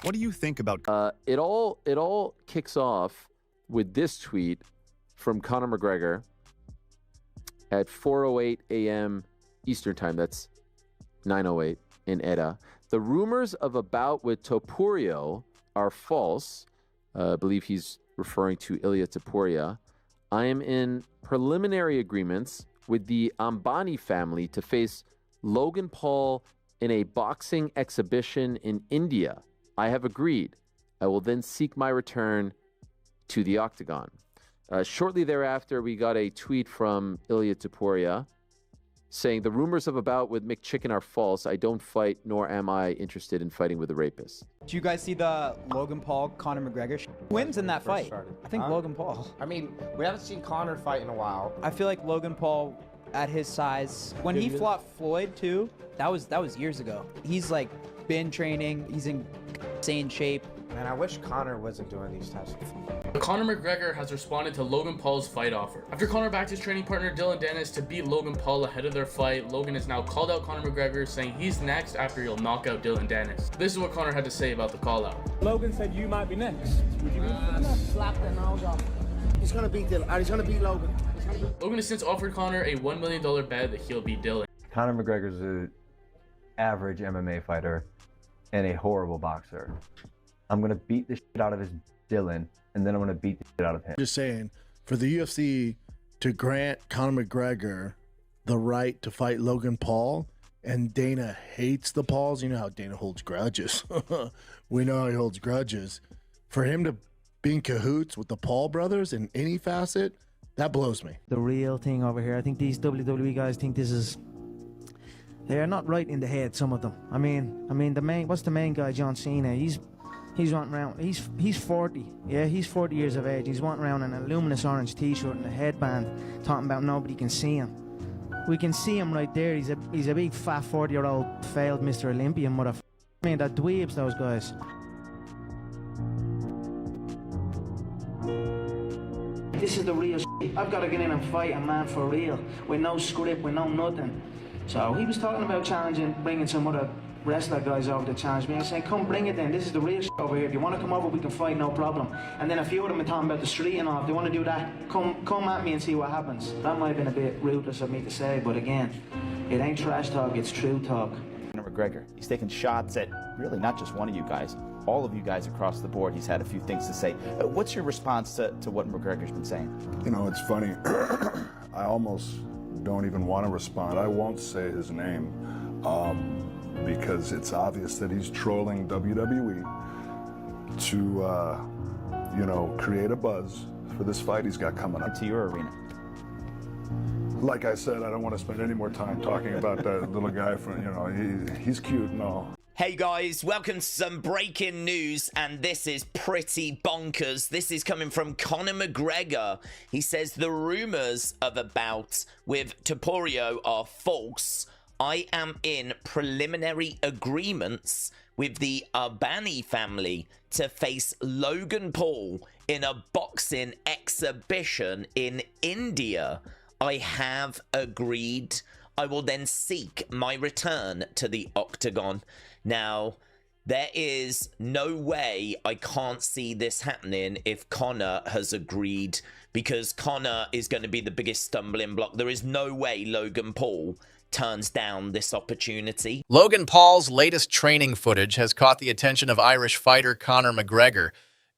What do you think about? It all kicks off with this tweet from Conor McGregor at 4:08 a.m. Eastern time. That's 9:08 in Edda. The rumors of a bout with Topuria are false. I believe he's referring to Ilia Topuria. I am in preliminary agreements with the Ambani family to face Logan Paul in a boxing exhibition in India. I have agreed. I will then seek my return to the octagon. Shortly thereafter, we got a tweet from Ilia Topuria saying, the rumors of a bout with McChicken are false. I don't fight, nor am I interested in fighting with a rapist. Do you guys see the Logan Paul, Conor McGregor? Who wins in that fight? I think Logan Paul. I mean, we haven't seen Conor fight in a while. I feel like Logan Paul, at his size, when he fought Floyd too, that was years ago. He's like been training. He's in insane shape. Man, I wish Conor wasn't doing these types of things. Conor McGregor has responded to Logan Paul's fight offer. After Conor backed his training partner Dillon Danis to beat Logan Paul ahead of their fight, Logan has now called out Conor McGregor, saying he's next after he'll knock out Dillon Danis. This is what Conor had to say about the call out. Logan said you might be next. Would you be slap the nose off. He's gonna beat Dillon, and he's gonna beat Logan. Logan has since offered Conor a $1 million bet that he'll beat Dillon. Conor McGregor's an average MMA fighter and a horrible boxer. I'm gonna beat the shit out of his Dillon, and then I'm gonna beat the shit out of him. Just saying, for the UFC to grant Conor McGregor the right to fight Logan Paul, and Dana hates the Pauls. You know how Dana holds grudges. We know how he holds grudges. For him to be in cahoots with the Paul brothers in any facet, that blows me. The real thing over here, I think these WWE guys think this is... They're not right in the head, some of them. I mean, what's the main guy, John Cena? He's wanting around. He's 40. Yeah, he's 40 years of age. He's wanting around in a luminous orange T-shirt and a headband, talking about nobody can see him. We can see him right there. He's a big fat 40-year-old failed Mr. Olympian motherfucker. I mean, they're dweebs, those guys. This is the real shit. I've got to get in and fight a man for real, with no script, with no nothing. So he was talking about challenging, bringing some other wrestler guys over to challenge me. I was saying, come bring it then. This is the real shit over here. If you want to come over, we can fight, no problem. And then a few of them are talking about the street and all. If they want to do that, come at me and see what happens. That might have been a bit ruthless of me to say, but again, it ain't trash talk, it's true talk. Conor McGregor, he's taking shots at really not just one of you guys, all of you guys across the board. He's had a few things to say. What's your response to what McGregor's been saying? You know, it's funny. I almost don't even want to respond. I won't say his name because it's obvious that he's trolling WWE to, you know, create a buzz for this fight he's got coming up. To your arena. Like I said, I don't want to spend any more time talking about that little guy from, you know, he's cute and all. Hey guys, welcome to some breaking news, and this is pretty bonkers. This is coming from Conor McGregor. He says the rumors of a bout with Topuria are false. I am in preliminary agreements with the Ambani family to face Logan Paul in a boxing exhibition in India. I have agreed. I will then seek my return to the octagon. Now, there is no way I can't see this happening if Conor has agreed, because Conor is going to be the biggest stumbling block. There is no way Logan Paul turns down this opportunity. Logan Paul's latest training footage has caught the attention of Irish fighter Conor McGregor.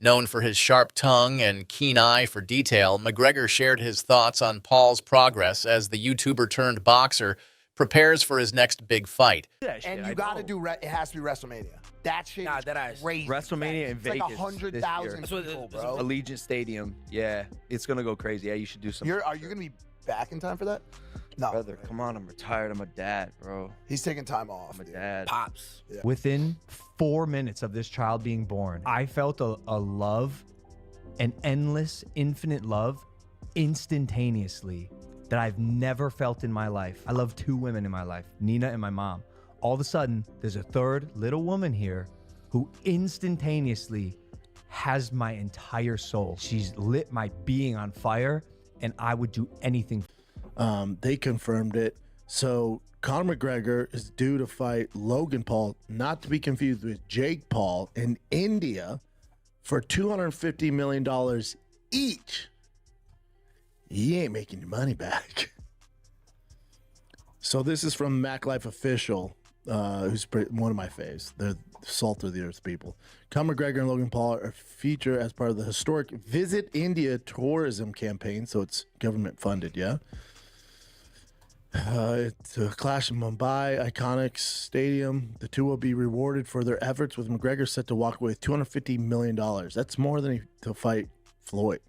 Known for his sharp tongue and keen eye for detail, McGregor shared his thoughts on Paul's progress as the YouTuber-turned-boxer prepares for his next big fight. And you got to do, it has to be WrestleMania. That shit is crazy. WrestleMania in Vegas. Like 100,000 people, bro. Allegiant Stadium. Yeah, it's going to go crazy. Yeah, you should do something. Are you going to be back in time for that? No. Brother, come on. I'm retired. I'm a dad, bro. He's taking time off. I'm a dad. Pops. Yeah. Within 4 minutes of this child being born, I felt a love, an endless, infinite love, instantaneously that I've never felt in my life. I love 2 women in my life, Nina and my mom. All of a sudden, there's a third little woman here who instantaneously has my entire soul. She's lit my being on fire, and I would do anything. They confirmed it. So Conor McGregor is due to fight Logan Paul, not to be confused with Jake Paul, in India for $250 million each. You ain't making your money back. So this is from Mac Life Official, who's one of my faves. They're salt of the earth people. Conor McGregor and Logan Paul are featured as part of the historic Visit India tourism campaign. So it's government funded, yeah? It's a clash in Mumbai, Iconic Stadium. The two will be rewarded for their efforts, with McGregor set to walk away with $250 million. That's more than to fight Floyd.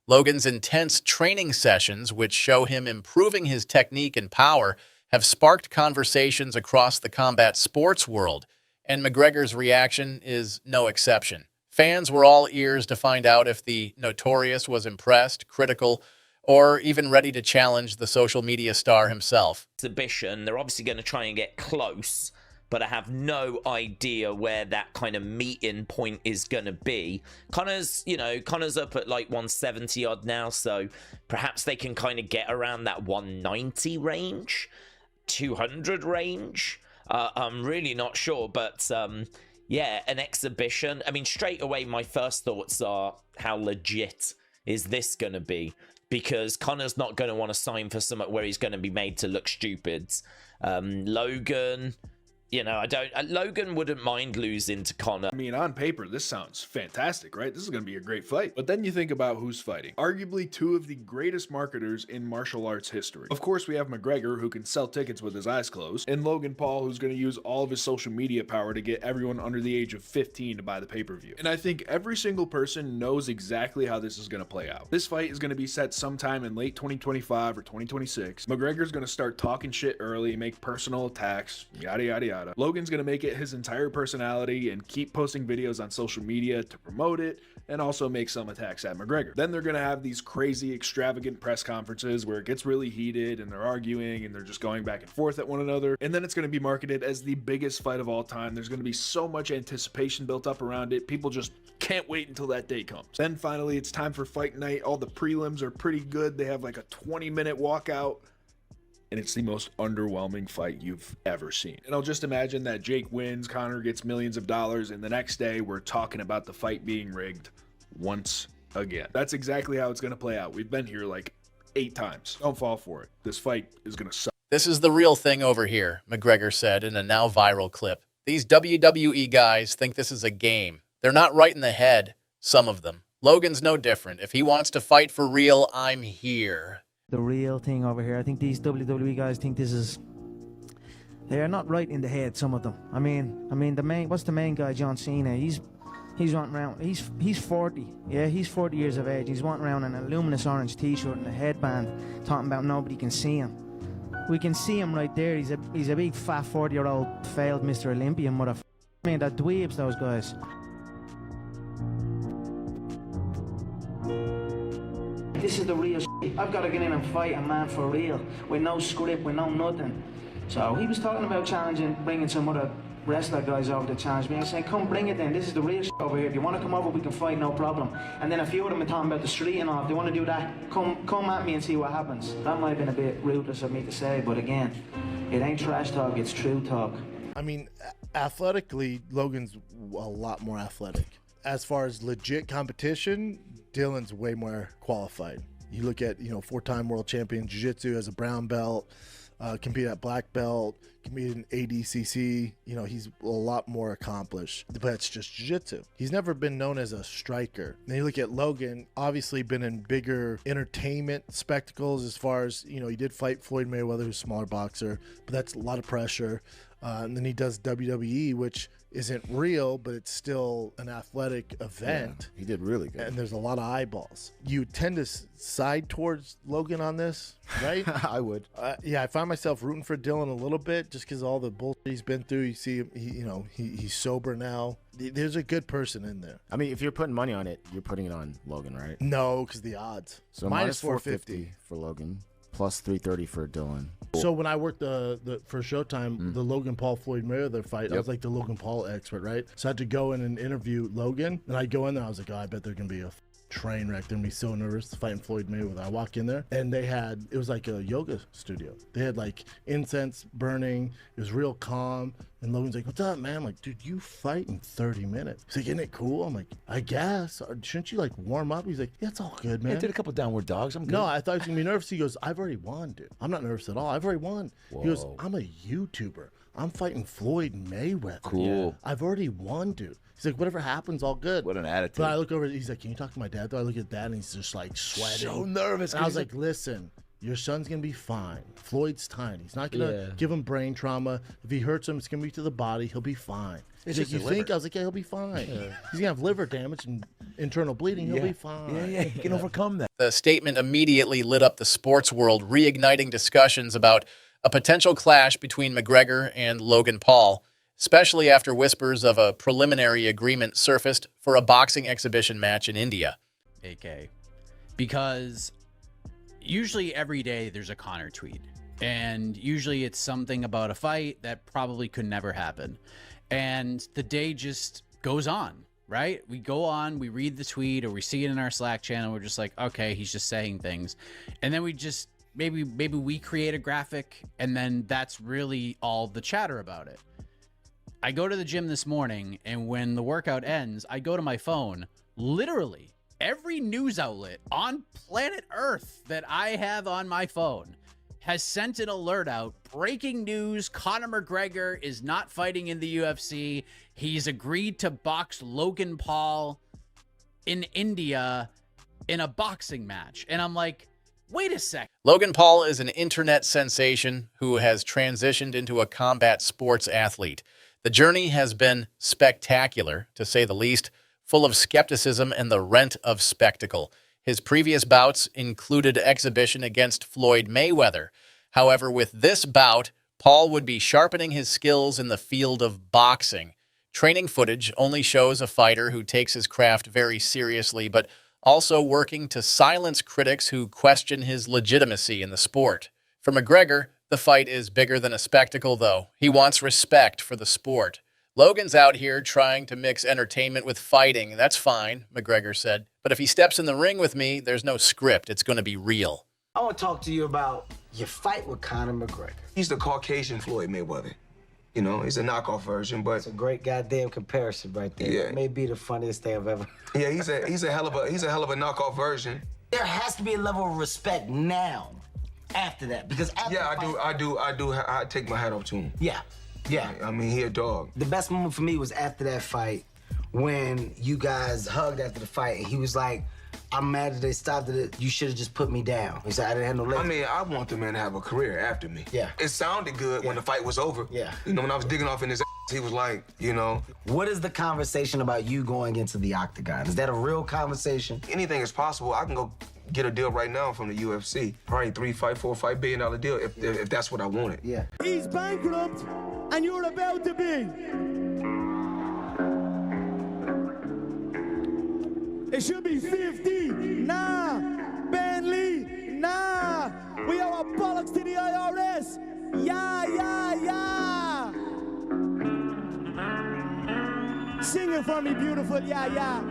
Logan's intense training sessions, which show him improving his technique and power, have sparked conversations across the combat sports world, and McGregor's reaction is no exception. Fans were all ears to find out if the Notorious was impressed, critical, or even ready to challenge the social media star himself. Exhibition, they're obviously going to try and get close, but I have no idea where that kind of meeting point is going to be. Conor's up at like 170 odd now, so perhaps they can kind of get around that 190 range, 200 range. I'm really not sure, but yeah, an exhibition. I mean, straight away, my first thoughts are, how legit is this going to be? Because Conor's not going to want to sign for something where he's going to be made to look stupid. Logan, Logan wouldn't mind losing to Conor. I mean, on paper, this sounds fantastic, right? This is going to be a great fight. But then you think about who's fighting. Arguably two of the greatest marketers in martial arts history. Of course, we have McGregor, who can sell tickets with his eyes closed, and Logan Paul, who's going to use all of his social media power to get everyone under the age of 15 to buy the pay-per-view. And I think every single person knows exactly how this is going to play out. This fight is going to be set sometime in late 2025 or 2026. McGregor's going to start talking shit early, make personal attacks, yada, yada, yada. Logan's going to make it his entire personality and keep posting videos on social media to promote it, and also make some attacks at McGregor. Then they're going to have these crazy, extravagant press conferences where it gets really heated and they're arguing and they're just going back and forth at one another. And then it's going to be marketed as the biggest fight of all time. There's going to be so much anticipation built up around it. People just can't wait until that day comes. Then finally, it's time for fight night. All the prelims are pretty good. They have like a 20-minute walkout, and it's the most underwhelming fight you've ever seen. And I'll just imagine that Jake wins, Conor gets millions of dollars, and the next day we're talking about the fight being rigged once again. That's exactly how it's going to play out. We've been here like 8 times. Don't fall for it. This fight is going to suck. This is the real thing over here, McGregor said in a now viral clip. These WWE guys think this is a game. They're not right in the head, some of them. Logan's no different. If he wants to fight for real, I'm here. The real thing over here. I think these WWE guys think this is... They are not right in the head, some of them. I mean, what's the main guy, John Cena? He's wanting around. He's 40. Yeah, he's 40 years of age. He's wanting around in a luminous orange T-shirt and a headband, talking about nobody can see him. We can see him right there. He's a big fat 40-year-old failed Mr. Olympian motherfucker. I mean, they're dweebs, those guys. This is the real shit. I've got to get in and fight a man for real, with no script, with no nothing. So he was talking about challenging, bringing some other wrestler guys over to challenge me. I was saying, come bring it then. This is the real shit over here. If you want to come over, we can fight, no problem. And then a few of them are talking about the street and all. If they want to do that, come at me and see what happens. That might have been a bit ruthless of me to say, but again, it ain't trash talk, it's true talk. I mean, athletically, Logan's a lot more athletic. As far as legit competition, Dillon's way more qualified. You look at, 4-time world champion jiu-jitsu as a brown belt, compete at black belt, compete in ADCC. He's a lot more accomplished, but it's just jiu-jitsu. He's never been known as a striker. Then you look at Logan, obviously been in bigger entertainment spectacles as far as, he did fight Floyd Mayweather, who's a smaller boxer, but that's a lot of pressure. And then he does WWE, which isn't real, but it's still an athletic event. Yeah, he did really good. And there's a lot of eyeballs. You tend to side towards Logan on this, right? I would. Yeah, I find myself rooting for Dillon a little bit just because all the bullshit he's been through. You see, he's sober now. There's a good person in there. I mean, if you're putting money on it, you're putting it on Logan, right? No, because the odds. So minus 450 for Logan. Plus 330 for Dillon. So when I worked for Showtime, the Logan Paul Floyd Mayweather fight, I was like the Logan Paul expert, right? So I had to go in and interview Logan, and I'd go in there, I was like, oh, I bet they're gonna be a train wreck. They're gonna be so nervous fighting Floyd Mayweather. I walk in there and it was like a yoga studio. They had like incense burning. It was real calm. And Logan's like, "What's up, man?" I'm like, "Dude, you fight in 30 minutes." He's like, "Isn't it cool?" I'm like, "I guess. Shouldn't you like warm up?" He's like, "Yeah, it's all good, man." I did a couple downward dogs. I'm good. No, I thought he was gonna be nervous. He goes, "I've already won, dude. I'm not nervous at all. I've already won." He goes, Whoa. "I'm a YouTuber. I'm fighting Floyd Mayweather. Cool. I've already won, dude." He's like, "Whatever happens, all good." What an attitude. But I look over, he's like, "Can you talk to my dad?" Though I look at dad and he's just like sweating. So nervous. And I was like, "Listen, your son's gonna be fine. Floyd's tiny. He's not gonna give him brain trauma. If he hurts him, it's gonna be to the body. He'll be fine." He's like, just "You the think?" liver. I was like, "Yeah, he'll be fine. He's gonna have liver damage and internal bleeding. He'll be fine." Yeah, he can overcome that. The statement immediately lit up the sports world, reigniting discussions about a potential clash between McGregor and Logan Paul, especially after whispers of a preliminary agreement surfaced for a boxing exhibition match in India. AK. Because usually every day there's a Conor tweet. And usually it's something about a fight that probably could never happen. And the day just goes on, right? We go on, we read the tweet, or we see it in our Slack channel. We're just like, okay, he's just saying things. And then we just, maybe we create a graphic, and then that's really all the chatter about it. I go to the gym this morning, and when the workout ends, I go to my phone. Literally, every news outlet on planet Earth that I have on my phone has sent an alert out. Breaking news, Conor McGregor is not fighting in the UFC. He's agreed to box Logan Paul in India in a boxing match. And I'm like, wait a sec. Logan Paul is an internet sensation who has transitioned into a combat sports athlete. The journey has been spectacular, to say the least, full of skepticism and the rent of spectacle. His previous bouts included exhibition against Floyd Mayweather. However, with this bout, Paul would be sharpening his skills in the field of boxing. Training footage only shows a fighter who takes his craft very seriously, but also working to silence critics who question his legitimacy in the sport. For McGregor, the fight is bigger than a spectacle, though. He wants respect for the sport. Logan's out here trying to mix entertainment with fighting. That's fine, McGregor said. But if he steps in the ring with me, there's no script. It's going to be real. I want to talk to you about your fight with Conor McGregor. He's the Caucasian Floyd Mayweather. You know, he's a knockoff version, but it's a great goddamn comparison right there. Yeah. It may be the funniest thing I've ever. Yeah, he's a hell of a knockoff version. There has to be a level of respect now. After that, because after I take my hat off to him. Yeah. I mean, he a dog. The best moment for me was after that fight when you guys hugged after the fight and he was like, "I'm mad that they stopped it. You should have just put me down." He said, "I didn't have no legs." I mean, I want the man to have a career after me. Yeah. It sounded good when the fight was over. Yeah. You know, when I was digging off in his ass, he was like, you know. What is the conversation about you going into the octagon? Is that a real conversation? Anything is possible. I can go get a deal right now from the UFC. Probably $4-5 billion deal if that's what I wanted. Yeah. He's bankrupt, and you're about to be. It should be 50. Nah. Bentley. Nah. We have a bollocks to the IRS. Yeah. Sing it for me, beautiful. Yeah.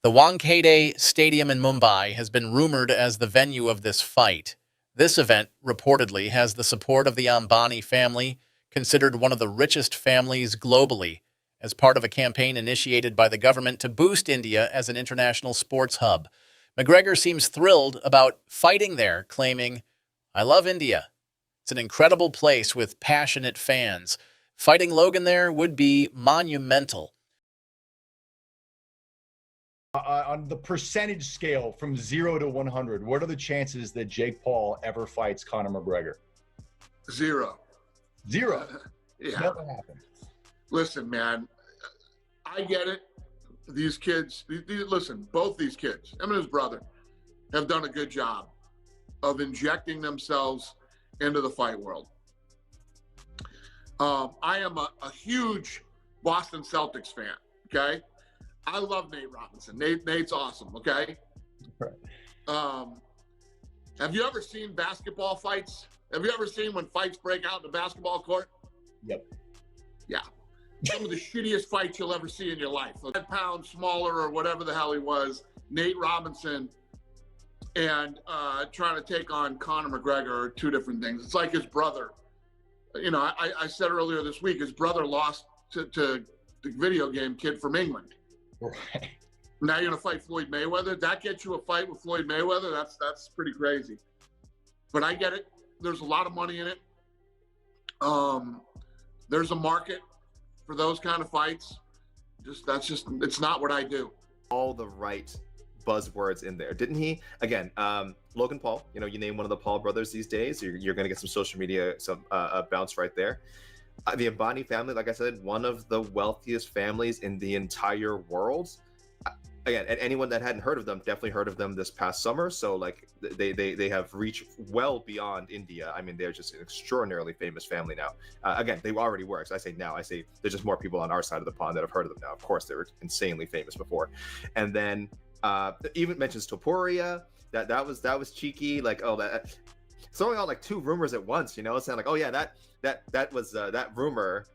The Wankhede Stadium in Mumbai has been rumored as the venue of this fight. This event, reportedly, has the support of the Ambani family, considered one of the richest families globally, as part of a campaign initiated by the government to boost India as an international sports hub. McGregor seems thrilled about fighting there, claiming, "I love India. It's an incredible place with passionate fans. Fighting Logan there would be monumental." On the percentage scale from 0 to 100, what are the chances that Jake Paul ever fights Conor McGregor? 0. 0? Yeah. Never happened. Listen, man, I get it. These kids, listen, both these kids, him and his brother, have done a good job of injecting themselves into the fight world. I am a huge Boston Celtics fan, okay? I love Nate Robinson. Nate's awesome, okay? Right. Have you ever seen basketball fights? Have you ever seen when fights break out in the basketball court? Yep. Yeah. some of the shittiest fights you'll ever see in your life. 5 pounds smaller or whatever the hell he was, Nate Robinson, and trying to take on Conor McGregor are two different things. It's like his brother. You know, I said earlier this week, his brother lost to the video game kid from England. Right. Now you're gonna fight Floyd Mayweather. That gets you a fight with Floyd Mayweather. That's pretty crazy. But I get it. There's a lot of money in it. There's a market for those kind of fights. It's not what I do. All the right buzzwords in there, didn't he? Again, Logan Paul. You know, you name one of the Paul brothers these days, you're going to get some social media, some bounce right there. The Ambani family, like I said, one of the wealthiest families in the entire world. Again, and anyone that hadn't heard of them definitely heard of them this past summer. So like they have reached well beyond India. I mean, they're just an extraordinarily famous family now. Again, they already were. So I say now, I say there's just more people on our side of the pond that have heard of them now. Of course, they were insanely famous before. And then even mentions Topuria. That was cheeky. Like, oh, that throwing out like 2 rumors at once. You know, it's like, oh yeah, that was that rumor.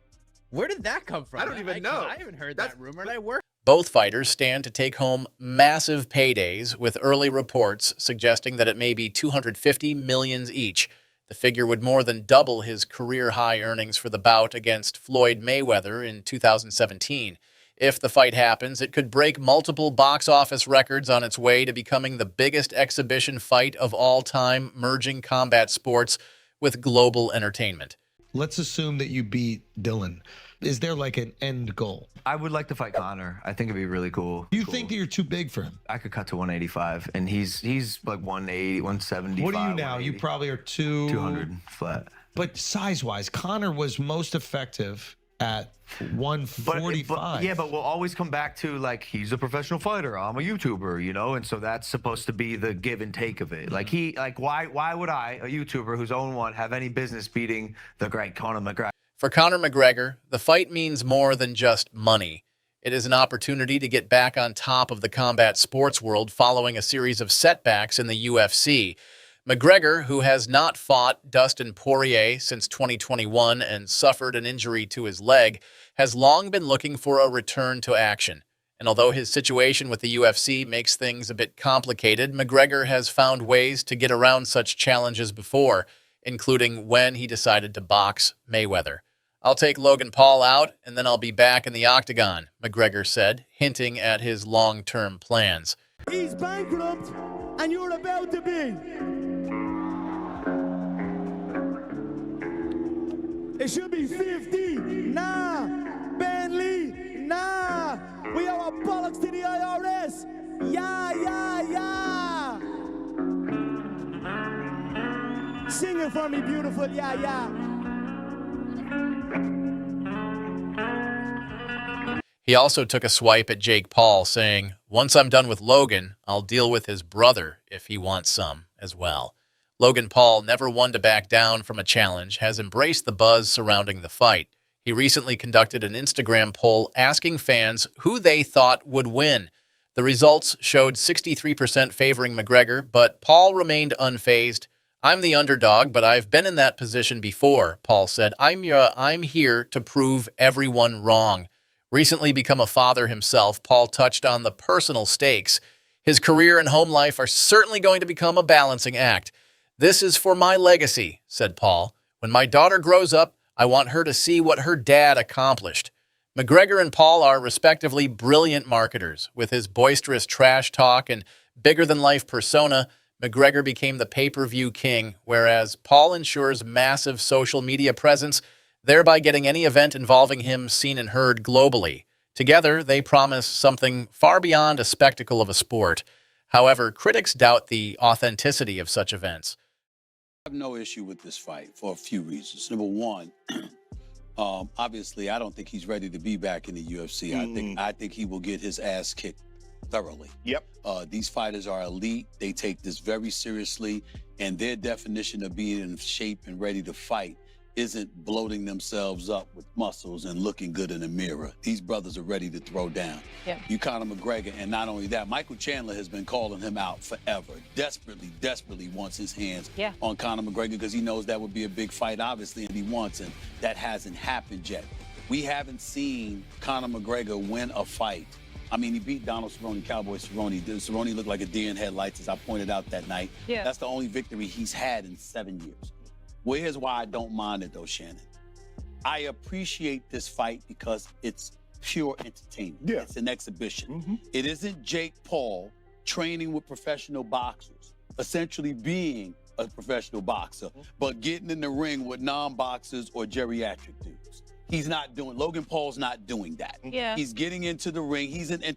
Where did that come from? I don't even know. I haven't heard that rumor, and I work. Both fighters stand to take home massive paydays, with early reports suggesting that it may be $250 million each. The figure would more than double his career-high earnings for the bout against Floyd Mayweather in 2017. If the fight happens, it could break multiple box office records on its way to becoming the biggest exhibition fight of all time, merging combat sports with global entertainment. Let's assume that you beat Dillon. Is there like an end goal? I would like to fight Conor. I think it'd be really cool. You think that you're too big for him? I could cut to 185, and he's like 180, 175. What are you now? You probably are 200 flat. But size-wise, Conor was most effective at 145. Yeah, but we'll always come back to, like, he's a professional fighter, I'm a YouTuber, you know, and so that's supposed to be the give and take of it. Like, why would I, a YouTuber who's own one, have any business beating the great Conor McGregor? For Conor McGregor, the fight means more than just money. It is an opportunity to get back on top of the combat sports world following a series of setbacks in the UFC. McGregor, who has not fought Dustin Poirier since 2021 and suffered an injury to his leg, has long been looking for a return to action. And although his situation with the UFC makes things a bit complicated, McGregor has found ways to get around such challenges before, including when he decided to box Mayweather. I'll take Logan Paul out, and then I'll be back in the octagon, McGregor said, hinting at his long-term plans. He's bankrupt, and you're about to be. It should be 50. Nah. Bentley. Nah. We are a bollocks to the IRS. Yeah, yeah, yeah. Sing it for me, beautiful. Yeah, yeah. He also took a swipe at Jake Paul, saying, once I'm done with Logan, I'll deal with his brother if he wants some as well. Logan Paul, never one to back down from a challenge, has embraced the buzz surrounding the fight. He recently conducted an Instagram poll asking fans who they thought would win. The results showed 63% favoring McGregor, but Paul remained unfazed. I'm the underdog, but I've been in that position before, Paul said. I'm here to prove everyone wrong. Recently become a father himself, Paul touched on the personal stakes. His career and home life are certainly going to become a balancing act. This is for my legacy, said Paul. When my daughter grows up, I want her to see what her dad accomplished. McGregor and Paul are respectively brilliant marketers. With his boisterous trash talk and bigger-than-life persona, McGregor became the pay-per-view king, whereas Paul ensures massive social media presence, thereby getting any event involving him seen and heard globally. Together, they promise something far beyond a spectacle of a sport. However, critics doubt the authenticity of such events. I have no issue with this fight for a few reasons. Number one, obviously, I don't think he's ready to be back in the UFC. I think he will get his ass kicked thoroughly. Yep. These fighters are elite. They take this very seriously, and their definition of being in shape and ready to fight isn't bloating themselves up with muscles and looking good in the mirror. These brothers are ready to throw down. Yeah. You Conor McGregor, and not only that, Michael Chandler has been calling him out forever. Desperately wants his hands on Conor McGregor because he knows that would be a big fight, obviously, and he wants, and that hasn't happened yet. We haven't seen Conor McGregor win a fight. I mean, he beat Donald Cerrone, Cowboy Cerrone. Cerrone looked like a deer in headlights, as I pointed out that night. Yeah. That's the only victory he's had in 7 years. Well, here's why I don't mind it, though, Shannon. I appreciate this fight because it's pure entertainment. Yeah. It's an exhibition. It isn't Jake Paul training with professional boxers, essentially being a professional boxer, but getting in the ring with non-boxers or geriatric dudes. He's not doing, Logan Paul's not doing that. Yeah. He's getting into the ring. He's an entertainer.